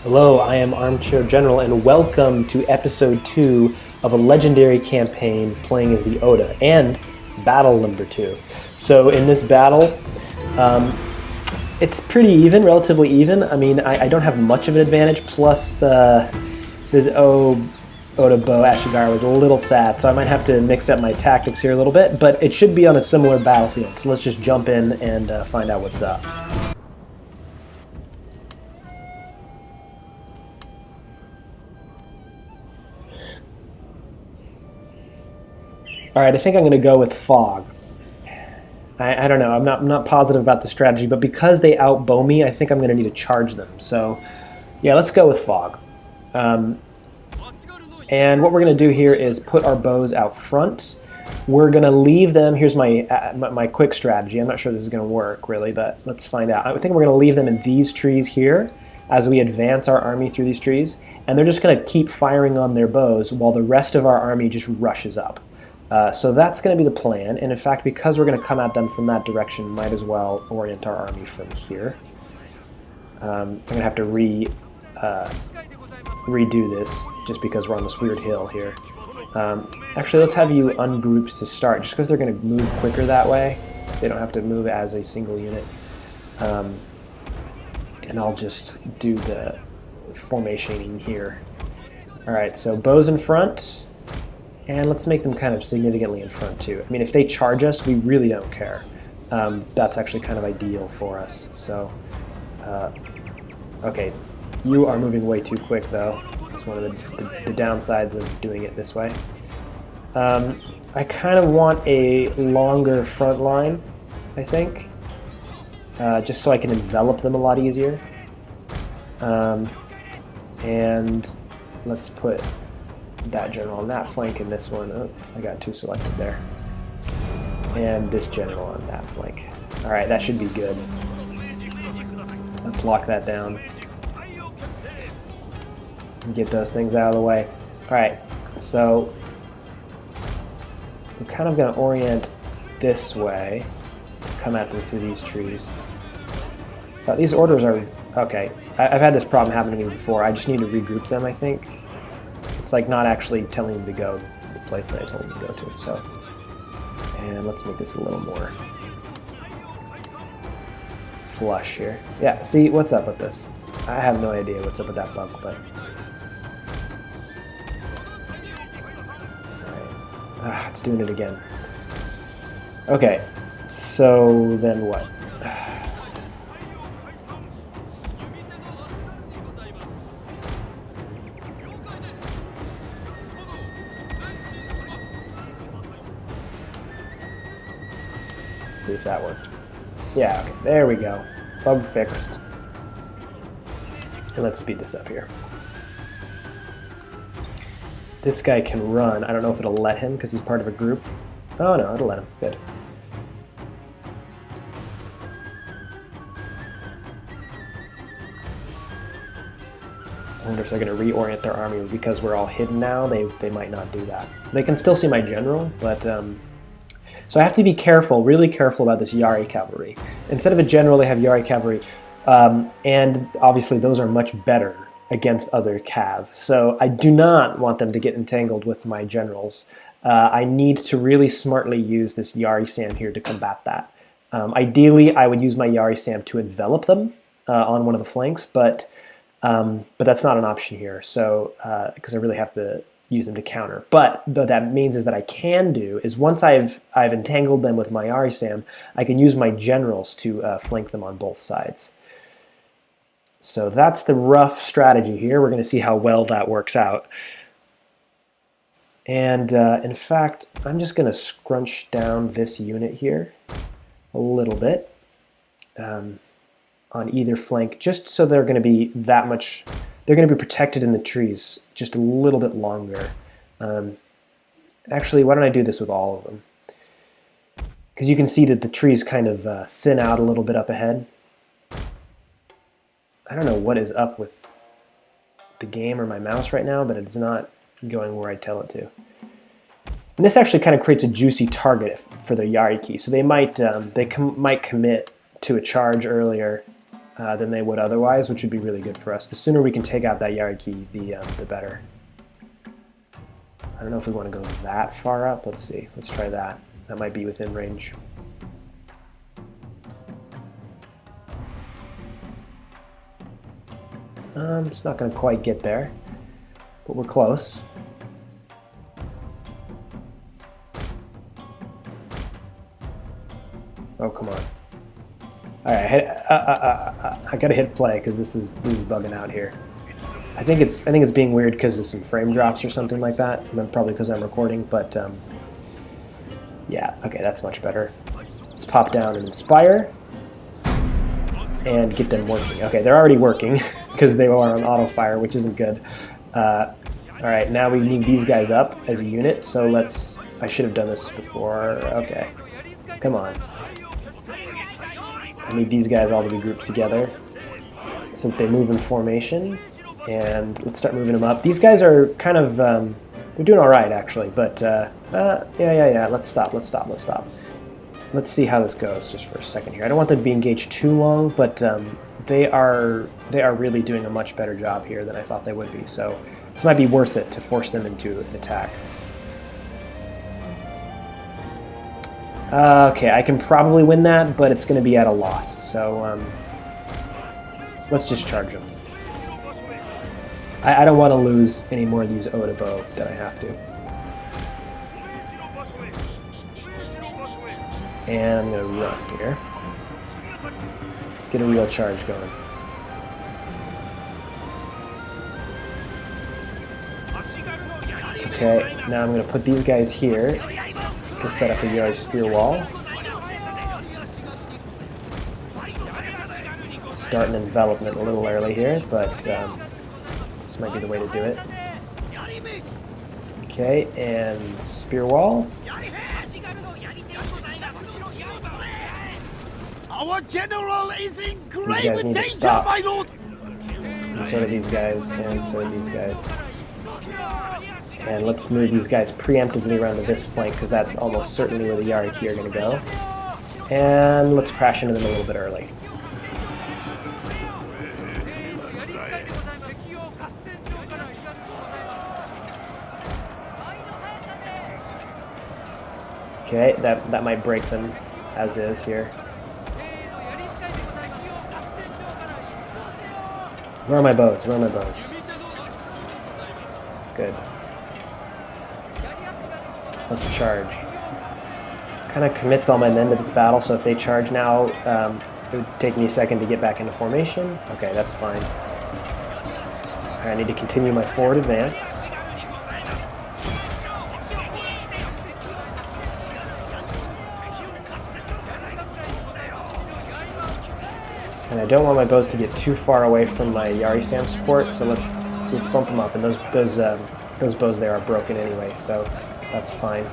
Hello, I am Armchair General, and welcome to episode 2 of a legendary campaign playing as the Oda, and battle number 2. So in this battle, it's pretty even, relatively even. I mean, I don't have much of an advantage, plus this Oda Bow Ashigara was a little sad, so I might have to mix up my tactics here a little bit, but it should be on a similar battlefield. So let's just jump in and find out what's up. All right, I think I'm going to go with Fog. I don't know. I'm not positive about the strategy, but because they outbow me, I think I'm going to need to charge them. So, yeah, let's go with Fog. And what we're going to do here is put our bows out front. We're going to leave them. Here's my quick strategy. I'm not sure this is going to work, really, but let's find out. I think we're going to leave them in these trees here as we advance our army through these trees. And they're just going to keep firing on their bows while the rest of our army just rushes up. So that's going to be the plan, and in fact, because we're going to come at them from that direction, might as well orient our army from here. I'm going to have to redo this, just because we're on this weird hill here. Actually, let's have you ungroup to start, just because they're going to move quicker that way. They don't have to move as a single unit. And I'll just do the formationing here. Alright, so bows in front. And let's make them kind of significantly in front too. I mean, if they charge us, we really don't care. That's actually kind of ideal for us. So, okay, you are moving way too quick though. It's one of the downsides of doing it this way. I kind of want a longer front line, I think, just so I can envelop them a lot easier. And let's put that general on that flank and this one. Oh, I got two selected there. And this general on that flank. Alright, that should be good. Let's lock that down. And get those things out of the way. Alright, so I'm kind of going to orient this way. Come at them through these trees. These orders are... okay, I've had this problem happen to me before. I just need to regroup them, I think. It's like not actually telling them to go the place that I told them to go to. So, and let's make this a little more flush here. Yeah, see, what's up with this? I have no idea what's up with that bug, but... Alright. It's doing it again. Okay, so then what? See if that worked. Yeah, okay, there we go. Bug fixed. And let's speed this up here. This guy can run. I don't know if it'll let him because he's part of a group. Oh no, it'll let him. Good. I wonder if they're going to reorient their army because we're all hidden now. They might not do that. They can still see my general, but so I have to be careful, really careful about this Yari cavalry. Instead of a general, they have Yari cavalry, and obviously those are much better against other cav. So I do not want them to get entangled with my generals. I need to really smartly use this Yari Sam here to combat that. Ideally, I would use my Yari Sam to envelop them on one of the flanks, but that's not an option here. So because I really have to use them to counter. But what that means is that I can do is once I've entangled them with my Yari Sam, I can use my generals to flank them on both sides. So that's the rough strategy here. We're going to see how well that works out. And in fact, I'm just going to scrunch down this unit here a little bit on either flank, just so they're going to be that much... they're going to be protected in the trees just a little bit longer. Actually, why don't I do this with all of them? Because you can see that the trees kind of thin out a little bit up ahead. I don't know what is up with the game or my mouse right now, but it's not going where I tell it to. And this actually kind of creates a juicy target for the Yari key, so they might might commit to a charge earlier than they would otherwise, which would be really good for us. The sooner we can take out that Yariki, the better. I don't know if we want to go that far up. Let's see. Let's try that. That might be within range. It's not going to quite get there, but we're close. Oh, come on. All right, I gotta hit play because this is bugging out here. I think it's being weird because of some frame drops or something like that, and then probably because I'm recording. But yeah, okay, that's much better. Let's pop down and inspire and get them working. Okay, they're already working because they are on auto fire, which isn't good. All right, now we need these guys up as a unit. So let's. I should have done this before. Okay, come on. I need these guys all to be grouped together so that they move in formation. And let's start moving them up. These guys are kind of, they're doing all right actually, but yeah. Let's stop. Let's see how this goes just for a second here. I don't want them to be engaged too long, but they are really doing a much better job here than I thought they would be. So this might be worth it to force them into an attack. Okay, I can probably win that, but it's going to be at a loss. So let's just charge them. I don't want to lose any more of these Otobo than I have to. And I'm going to run here. Let's get a real charge going. Okay, now I'm going to put these guys here to set up a Yari spear wall. Start an envelopment a little early here, but this might be the way to do it. Okay, and spear wall. Our general is in These grave guys need to danger, stop. my lord. And so do these guys, and so do these guys. And let's move these guys preemptively around to this flank, because that's almost certainly where the Yariki are going to go. And let's crash into them a little bit early. Okay, that might break them as is here. Where are my bows? Where are my bows? Good. Let's charge. Kind of commits all my men to this battle, so if they charge now, it would take me a second to get back into formation. Okay, that's fine. I need to continue my forward advance. And I don't want my bows to get too far away from my Yari-Sam support, so let's bump them up. And those bows there are broken anyway, so that's fine.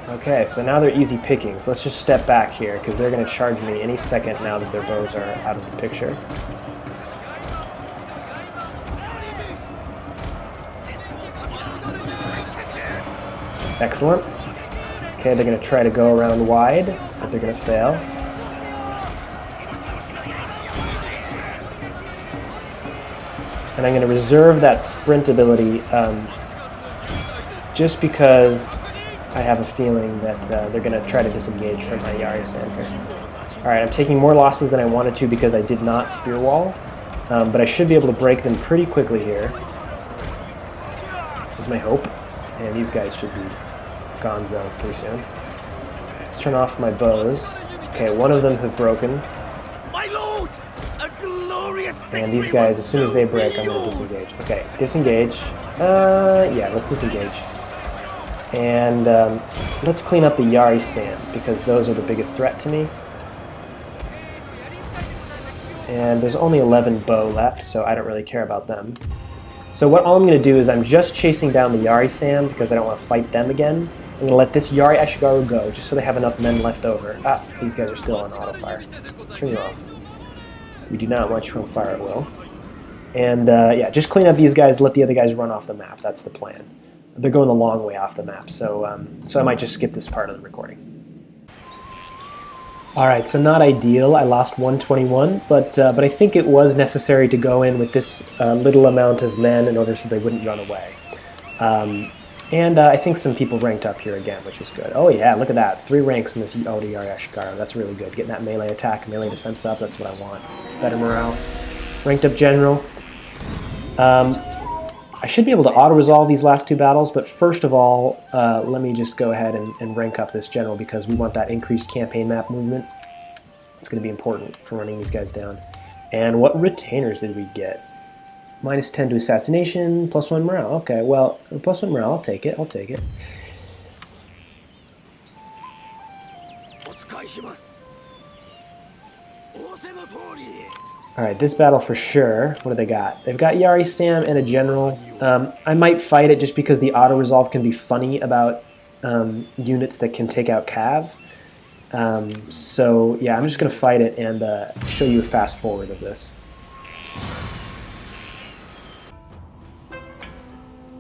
Okay, so now they're easy pickings. Let's just step back here, because they're going to charge me any second now that their bows are out of the picture. Excellent. Okay, they're going to try to go around wide, but they're going to fail. And I'm going to reserve that sprint ability just because I have a feeling that they're going to try to disengage from my Yari-Sam here. Alright, I'm taking more losses than I wanted to because I did not spear wall, but I should be able to break them pretty quickly here. Is my hope. And these guys should be gonzo pretty soon. Let's turn off my bows. Okay, one of them have broken. My lord, a glorious And these guys, as soon as they break, I'm going to disengage. Okay, disengage. Yeah, let's disengage. And let's clean up the Yari-Sam, because those are the biggest threat to me. And there's only 11 bow left, so I don't really care about them. So all I'm going to do is I'm just chasing down the Yari-Sam, because I don't want to fight them again. I'm going to let this Yari Ashigaru go, just so they have enough men left over. Ah, these guys are still on auto fire. Let's turn you off. We do not want you on fire at will. And yeah, just clean up these guys, let the other guys run off the map. That's the plan. They're going the long way off the map, so I might just skip this part of the recording. All right, so not ideal. I lost 121, but I think it was necessary to go in with this little amount of men in order so they wouldn't run away. And I think some people ranked up here again, which is good. Oh yeah, look at that. 3 ranks in this Odiyari Ashigara. That's really good. Getting that melee attack, melee defense up, that's what I want. Better morale. Ranked up general. I should be able to auto-resolve these last 2 battles, but first of all, let me just go ahead and rank up this general because we want that increased campaign map movement. It's going to be important for running these guys down. And what retainers did we get? -10 to assassination, +1 morale. Okay, well, +1 morale, I'll take it, I'll take it. Alright, this battle for sure. What do they got? They've got Yari Sam and a general. I might fight it just because the auto-resolve can be funny about units that can take out Cav. So, yeah, I'm just going to fight it and show you a fast forward of this.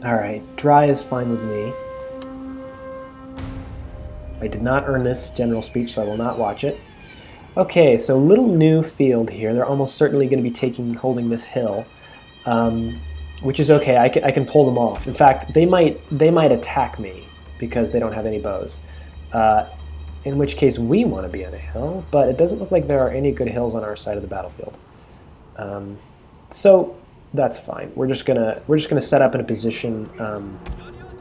Alright, dry is fine with me. I did not earn this general speech, so I will not watch it. Okay, so little new field here. They're almost certainly going to be holding this hill, which is okay. I can pull them off. In fact, they might attack me because they don't have any bows. In which case, we want to be on a hill, but it doesn't look like there are any good hills on our side of the battlefield. So that's fine. We're just gonna set up in a position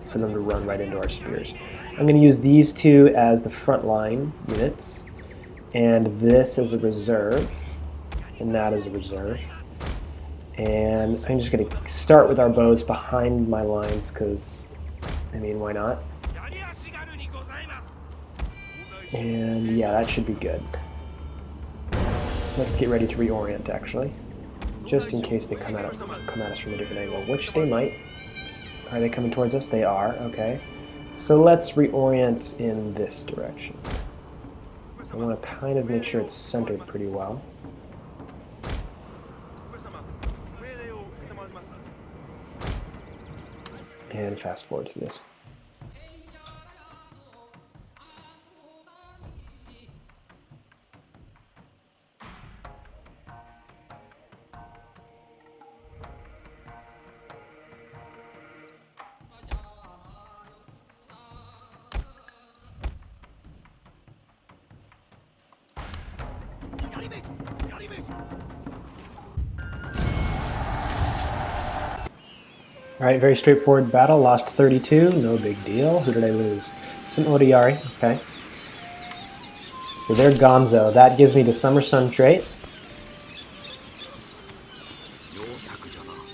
for them to run right into our spears. I'm going to use these 2 as the front line units. And this is a reserve, and that is a reserve. And I'm just going to start with our bows behind my lines because, I mean, why not? And yeah, that should be good. Let's get ready to reorient, actually, just in case they come at us from a different angle, which they might. Are they coming towards us? They are, okay. So let's reorient in this direction. I want to kind of make sure it's centered pretty well. And fast forward through this. Alright, very straightforward battle. Lost 32, no big deal. Who did I lose? Some Odiyari, okay. So they're Gonzo. That gives me the Summer Sun trait.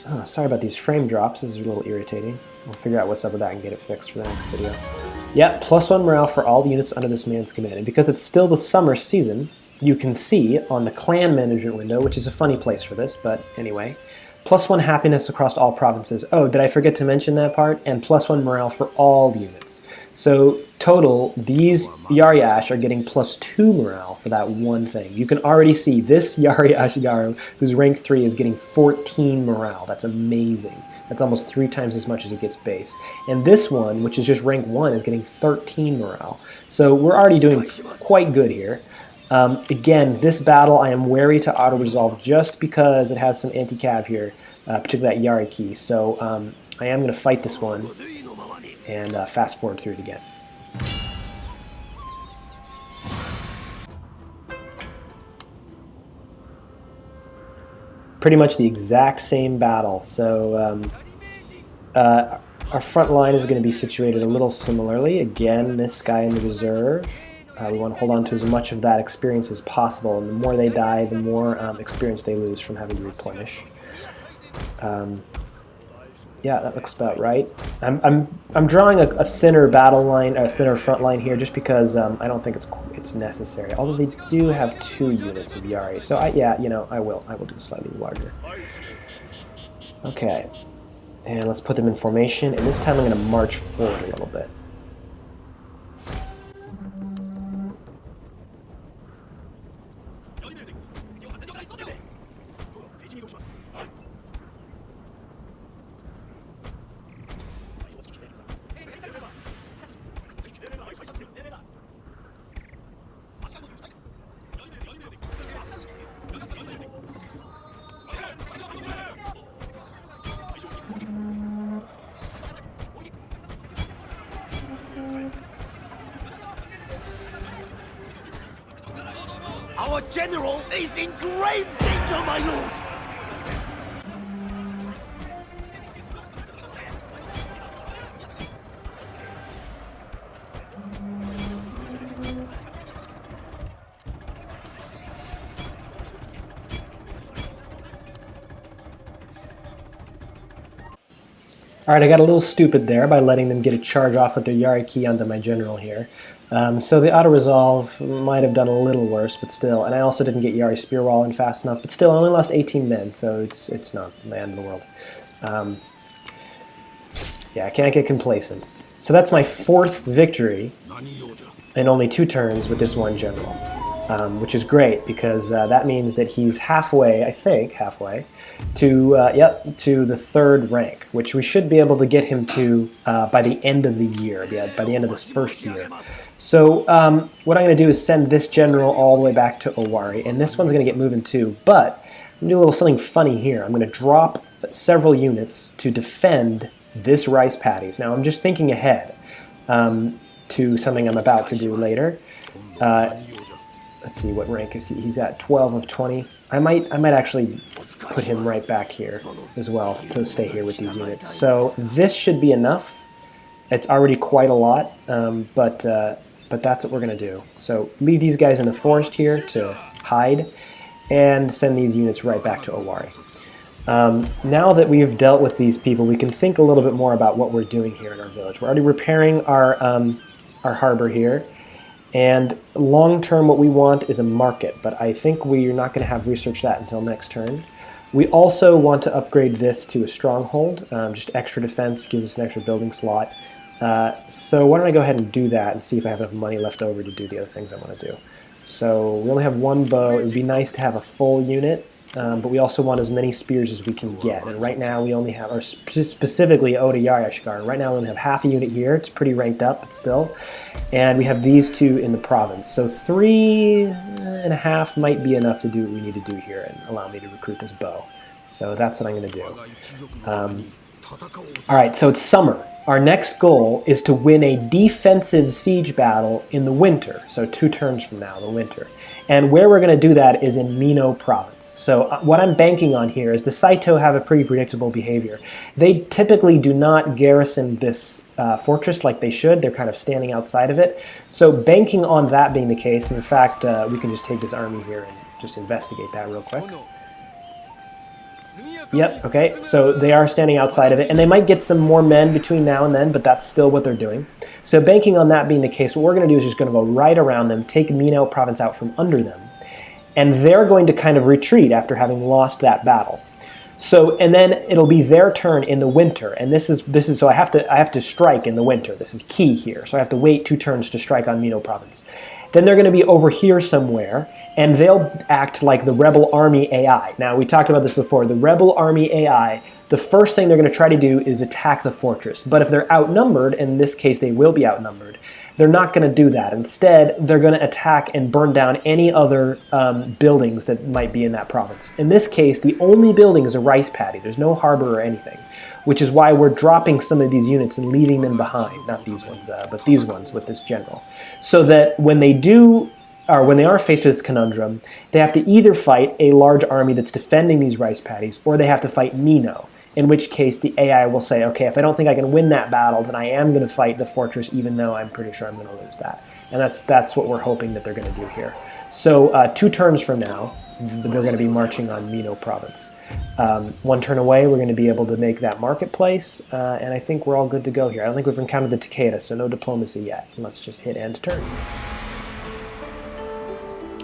Oh, sorry about these frame drops. This is a little irritating. We'll figure out what's up with that and get it fixed for the next video. Yep, +1 morale for all the units under this man's command. And because it's still the summer season, you can see on the clan management window, which is a funny place for this, but anyway, +1 happiness across all provinces. Oh, did I forget to mention that part? And +1 morale for all units. So total, these Yari Ash are getting +2 morale for that one thing. You can already see this Yari Ashigaru, who's rank 3, is getting 14 morale. That's amazing. That's almost 3 times as much as it gets base. And this one, which is just rank 1, is getting 13 morale. So we're already doing quite good here. Again, this battle I am wary to auto-resolve just because it has some anti-cav here, particularly that Yari key. So I am going to fight this one and fast forward through it again. Pretty much the exact same battle. So our front line is going to be situated a little similarly. Again, this guy in the reserve. We want to hold on to as much of that experience as possible, and the more they die, the more experience they lose from having to replenish. Yeah, that looks about right. I'm drawing a thinner battle line, or a thinner front line here, just because I don't think it's necessary. Although they do have 2 units of Yari, so yeah, you know, I will do slightly larger. Okay, and let's put them in formation, and this time I'm going to march forward a little bit. general is in grave danger, my lord! Alright, I got a little stupid there by letting them get a charge off with their Yari key onto my general here. So the auto-resolve might have done a little worse, but still. And I also didn't get Yari spear wall in fast enough, but still, I only lost 18 men, so it's not the end of the world. Yeah, I can't get complacent. So that's my 4th victory in only 2 turns with this one general, which is great because that means that he's halfway, I think, halfway, to to the 3rd rank, which we should be able to get him to by the end of the year, by the end of this first year. So what I'm going to do is send this general all the way back to Owari, and this one's going to get moving too, but I'm going to do a little something funny here. I'm going to drop several units to defend this rice paddies. Now I'm just thinking ahead to something I'm about to do later. Let's see, what rank is he? He's at 12 of 20. I might actually put him right back here as well to stay here with these units. So this should be enough. It's already quite a lot, but that's what we're going to do. So leave these guys in the forest here to hide and send these units right back to Owari. Now that we've dealt with these people, we can think a little bit more about what we're doing here in our village. We're already repairing our harbor here. And long-term, what we want is a market, but I think we're not going to have researched that until next turn. We also want to upgrade this to a stronghold. Just extra defense gives us an extra building slot. So why don't I go ahead and do that and see if I have enough money left over to do the other things I want to do. So we only have 1 bow. It would be nice to have a full unit, but we also want as many spears as we can get. And right now we only have, or specifically Oda Yari-Ashgar, right now we only have half a unit here. It's pretty ranked up, but still. And we have these 2 in the province. So 3.5 might be enough to do what we need to do here and allow me to recruit this bow. So that's what I'm going to do. Alright, so it's summer. Our next goal is to win a defensive siege battle in the winter. So 2 turns from now, the winter. And where we're going to do that is in Mino province. So what I'm banking on here is the Saito have a pretty predictable behavior. They typically do not garrison this fortress like they should. They're kind of standing outside of it. So banking on that being the case, and in fact, we can just take this army here and just investigate that real quick. Yep, okay, so they are standing outside of it, and they might get some more men between now and then, but that's still what they're doing. So banking on that being the case, what we're going to do is just going to go right around them, take Mino province out from under them, and they're going to kind of retreat after having lost that battle. So, and then it'll be their turn in the winter, and this is so I have to strike in the winter. This is key here, so I have to wait 2 turns to strike on Mino province. Then they're going to be over here somewhere, and they'll act like the rebel army AI. Now, we talked about this before. The rebel army AI, the first thing they're going to try to do is attack the fortress. But if they're outnumbered, in this case they will be outnumbered, they're not going to do that. Instead, they're going to attack and burn down any other buildings that might be in that province. In this case, the only building is a rice paddy. There's no harbor or anything, which is why we're dropping some of these units and leaving them behind. Not these ones, but these ones with this general. So that when they do, or when they are faced with this conundrum, they have to either fight a large army that's defending these rice paddies, or they have to fight Mino, in which case the AI will say, okay, if I don't think I can win that battle, then I am going to fight the fortress, even though I'm pretty sure I'm going to lose that. And that's what we're hoping that they're going to do here. So 2 turns from now, they're going to be marching on Mino province. 1 turn away, we're going to be able to make that marketplace, and I think we're all good to go here. I don't think we've encountered the Takeda, so no diplomacy yet. Let's just hit end turn.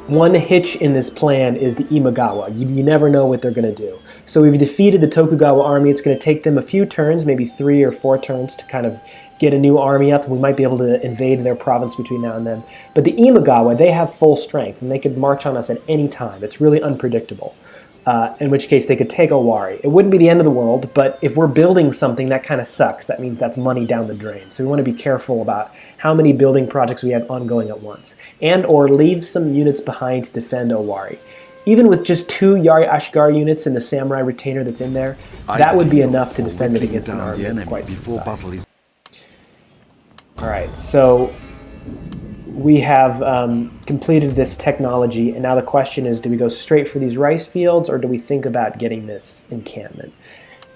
One hitch in this plan is the Imagawa. You never know what they're going to do. So we've defeated the Tokugawa army. It's going to take them a few turns, maybe 3 or 4 turns, to kind of get a new army up, and we might be able to invade their province between now and then. But the Imagawa, they have full strength, and they could march on us at any time. It's really unpredictable. In which case they could take Owari. It wouldn't be the end of the world, but if we're building something, that kind of sucks. That means that's money down the drain. So we want to be careful about how many building projects we have ongoing at once, and or leave some units behind to defend Owari. Even with just 2 Yari-Ashgar units and the samurai retainer that's in there, that would be enough to defend it against an army of quite some size. Alright, so we have completed this technology, and now the question is, do we go straight for these rice fields, or do we think about getting this encampment?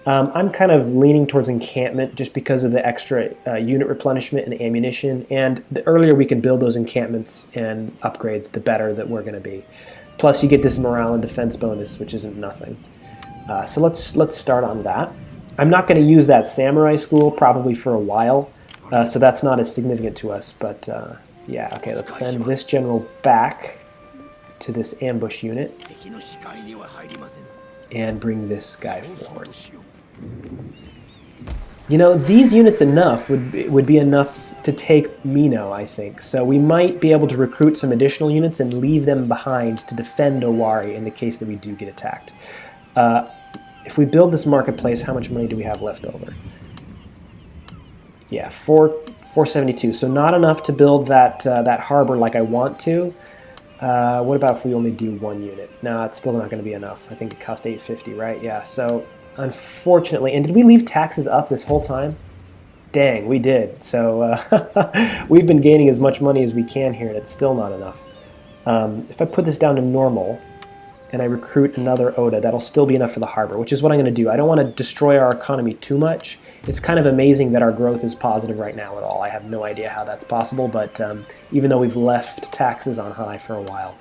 I'm kind of leaning towards encampment just because of the extra unit replenishment and ammunition, and the earlier we can build those encampments and upgrades, the better that we're going to be. Plus, you get this morale and defense bonus, which isn't nothing. So let's start on that. I'm not going to use that samurai school probably for a while, so that's not as significant to us, but yeah, okay, let's send this general back to this ambush unit and bring this guy forward. You know, these units enough would be enough to take Mino, I think. So we might be able to recruit some additional units and leave them behind to defend Owari in the case that we do get attacked. If we build this marketplace, how much money do we have left over? Yeah, 472. So not enough to build that harbor like I want to. What about if we only do one unit? No, it's still not going to be enough. I think it cost 850, right? Yeah, so unfortunately, and did we leave taxes up this whole time? Dang, we did. So we've been gaining as much money as we can here, and it's still not enough. If I put this down to normal, and I recruit another Oda, that'll still be enough for the harbor, which is what I'm going to do. I don't want to destroy our economy too much. It's kind of amazing that our growth is positive right now at all. I have no idea how that's possible, but even though we've left taxes on high for a while,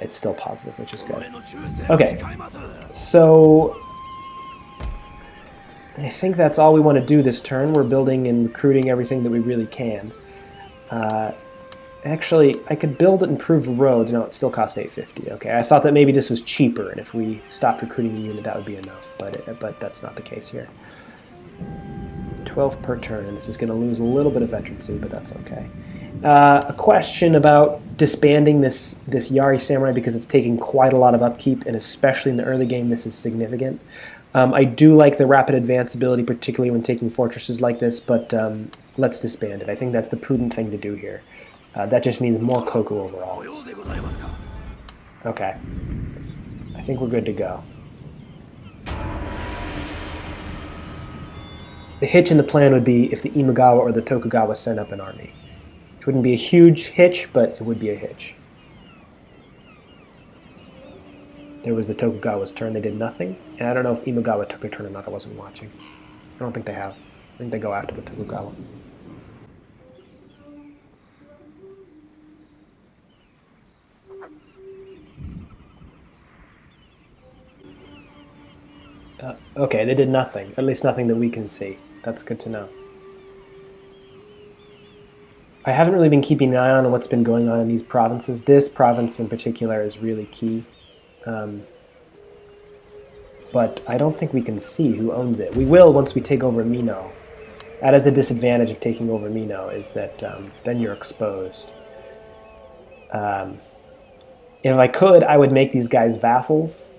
it's still positive, which is good. Okay, so I think that's all we want to do this turn. We're building and recruiting everything that we really can. Actually, I could build improved roads. No, it still costs 850. Okay, I thought that maybe this was cheaper, and if we stopped recruiting a unit, that would be enough. But that's not the case here. 12 per turn, and this is going to lose a little bit of veterancy, but that's okay. A question about disbanding this Yari Samurai because it's taking quite a lot of upkeep, and especially in the early game, this is significant. I do like the rapid advance ability, particularly when taking fortresses like this, but let's disband it. I think that's the prudent thing to do here. That just means more Koku overall. Okay. I think we're good to go. The hitch in the plan would be if the Imagawa or the Tokugawa sent up an army. Which wouldn't be a huge hitch, but it would be a hitch. There was the Tokugawa's turn. They did nothing. And I don't know if Imagawa took their turn or not. I wasn't watching. I don't think they have. I think they go after the Tokugawa. Okay, they did nothing. At least nothing that we can see. That's good to know. I haven't really been keeping an eye on what's been going on in these provinces. This province in particular is really key. But I don't think we can see who owns it. We will once we take over Mino. That is a disadvantage of taking over Mino, is that then you're exposed. If I could, I would make these guys vassals.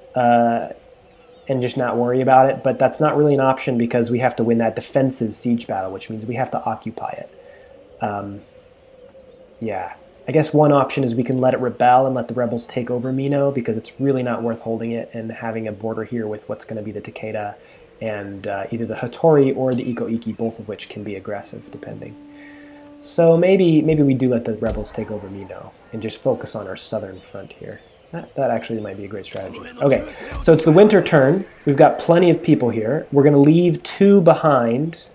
And just not worry about it, but that's not really an option because we have to win that defensive siege battle, which means we have to occupy it. Yeah, I guess one option is we can let it rebel and let the rebels take over Mino because it's really not worth holding it and having a border here with what's going to be the Takeda and either the Hattori or the Iko-Iki, both of which can be aggressive depending. So maybe we do let the rebels take over Mino and just focus on our southern front here. That actually might be a great strategy. Okay, so it's the winter turn. We've got plenty of people here. We're going to leave 2 behind.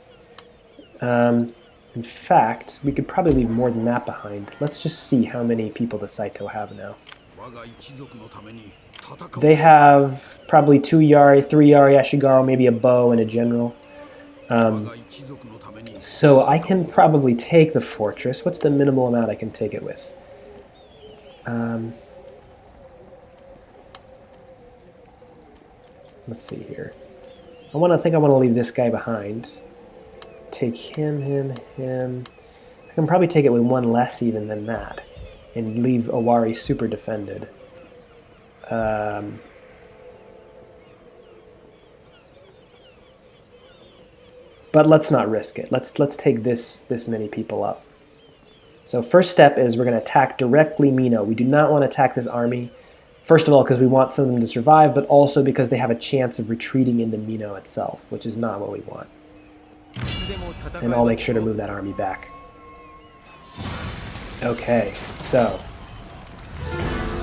In fact, we could probably leave more than that behind. Let's just see how many people the Saito have now. They have probably 2 Yari, 3 Yari Ashigaru, maybe a bow and a general. So I can probably take the fortress. What's the minimal amount I can take it with? Let's see here. I think I want to leave this guy behind. Take him. I can probably take it with 1 less even than that. And leave Owari super defended. But let's not risk it. Let's take this many people up. So first step is we're going to attack directly Mino. We do not want to attack this army. First of all, because we want some of them to survive, but also because they have a chance of retreating into Mino itself, which is not what we want. And I'll make sure to move that army back. Okay, so